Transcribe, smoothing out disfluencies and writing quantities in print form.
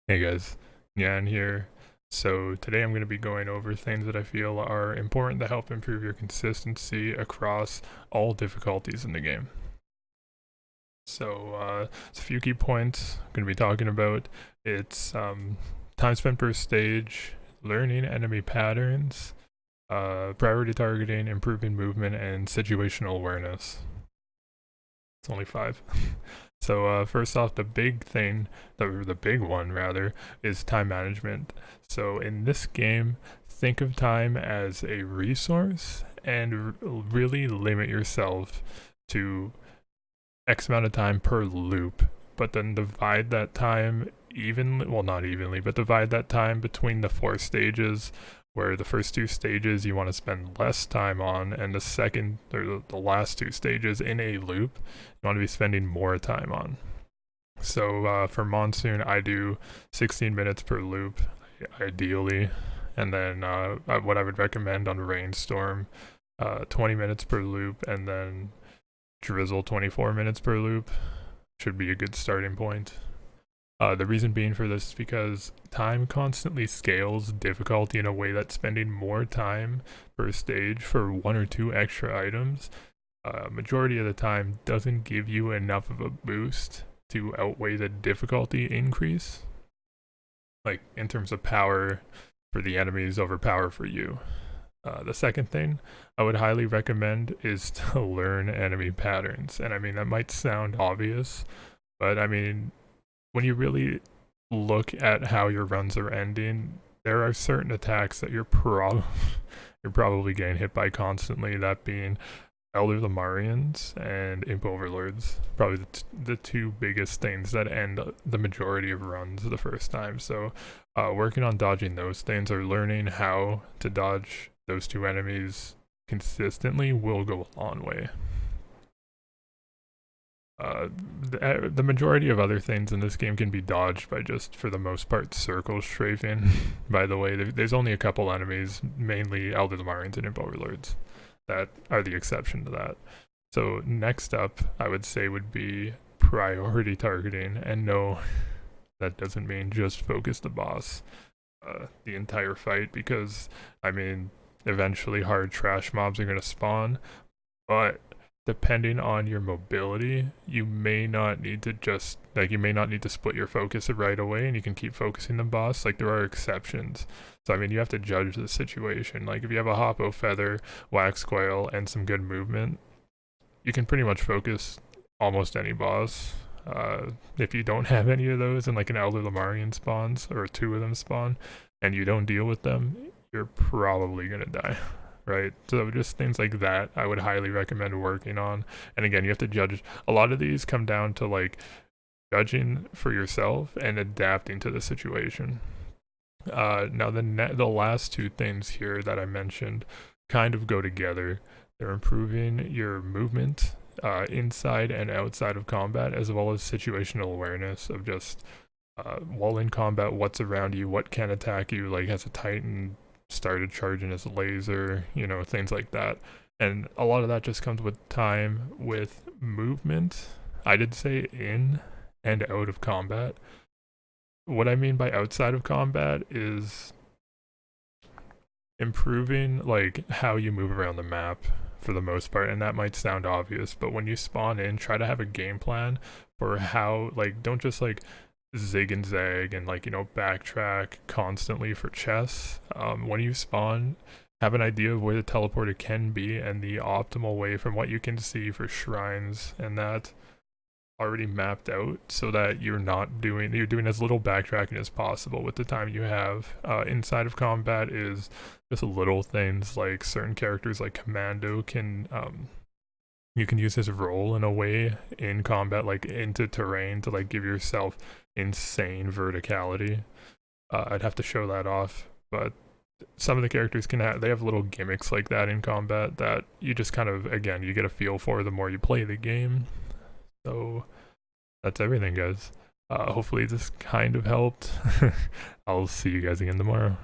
Hey guys, Yan here. So today I'm going to be going over things that I feel are important to help improve your consistency across all difficulties in the game. So it's a few key points I'm going to be talking about. It's time spent per stage, learning enemy patterns, priority targeting, improving movement, and situational awareness. It's only five. So first off, the big thing, the big one rather, is time management. So in this game, think of time as a resource and really limit yourself to X amount of time per loop, but then divide that time evenly, well, not evenly, but divide that time between the four stages, where the first two stages you want to spend less time on, and the second or the last two stages in a loop you want to be spending more time on. So for Monsoon, I do 16 minutes per loop, ideally, and then what I would recommend on Rainstorm, 20 minutes per loop, and then Drizzle 24 minutes per loop should be a good starting point. The reason being for this is because time constantly scales difficulty in a way that spending more time per stage for one or two extra items, majority of the time, doesn't give you enough of a boost to outweigh the difficulty increase. Like in terms of power for the enemies over power for you. The second thing I would highly recommend is to learn enemy patterns. And I mean, that might sound obvious, but I mean, when you really look at how your runs are ending, there are certain attacks that you're probably getting hit by constantly. That being Elder Lemurians and Imp Overlords, probably the two biggest things that end the majority of runs the first time. So, working on dodging those things or learning how to dodge those two enemies consistently will go a long way. The majority of other things in this game can be dodged by just, for the most part, circle strafing. By the way, there's only a couple enemies, mainly Elder Lemurians and Imp Overlords, that are the exception to that. So next up, I would say would be priority targeting, and no, that doesn't mean just focus the boss the entire fight, because I mean, eventually hard trash mobs are going to spawn, but depending on your mobility, you may not need to split your focus right away, and you can keep focusing the boss. Like, there are exceptions. So I mean, you have to judge the situation. Like, if you have a Hoppo Feather, Wax Coil, and some good movement, you can pretty much focus almost any boss. If you don't have any of those and like an Elder Lemurian spawns, or two of them spawn, and you don't deal with them, you're probably gonna die. Right, so just things like that I would highly recommend working on. And again, you have to judge. A lot of these come down to like judging for yourself and adapting to the situation. Now the last two things here that I mentioned kind of go together. They're improving your movement inside and outside of combat, as well as situational awareness of just while in combat, what's around you, what can attack you. Like, has a Titan started charging his laser, things like that. And a lot of that just comes with time, with movement. I did say in and out of combat. What I mean by outside of combat is improving like how you move around the map for the most part. And that might sound obvious, but when you spawn in, try to have a game plan for how, like, don't just like zig and zag and backtrack constantly for chests. When you spawn, have an idea of where the teleporter can be and the optimal way from what you can see for shrines, and that already mapped out, so that you're doing as little backtracking as possible with the time you have. Inside of combat is just little things like certain characters like Commando can you can use his role in a way in combat, like into terrain, to like give yourself insane verticality. I'd have to show that off, but some of the characters they have little gimmicks like that in combat that you just kind of, again, you get a feel for the more you play the game. So that's everything, guys. Hopefully this kind of helped. I'll see you guys again tomorrow.